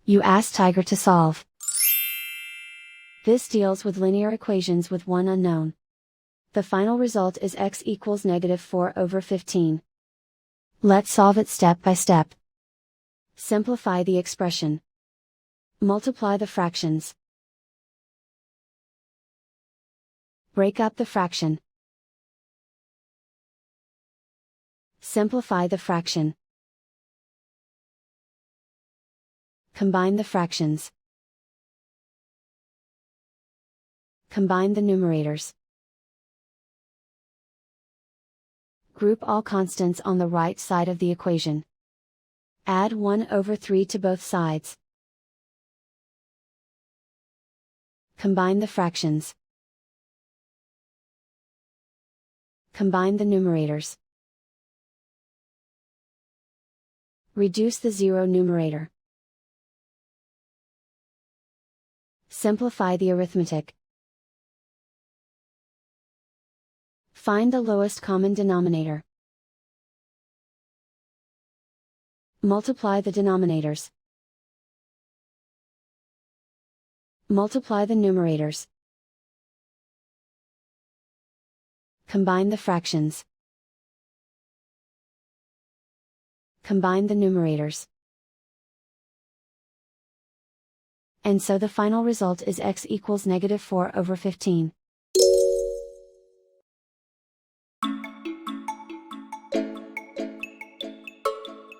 You ask Tiger to solve. This deals with linear equations with one unknown. The final result is x equals -4/15. Let's solve it step by step. Simplify the expression. Multiply the fractions. Break up the fraction. Simplify the fraction. Combine the fractions. Combine the numerators. Group all constants on the right side of the equation. Add 1/3 to both sides. Combine the fractions. Combine the numerators. Reduce the zero numerator. Simplify the arithmetic. Find the lowest common denominator. Multiply the denominators. Multiply the numerators. Combine the fractions. Combine the numerators. And so the final result is x equals -4/15.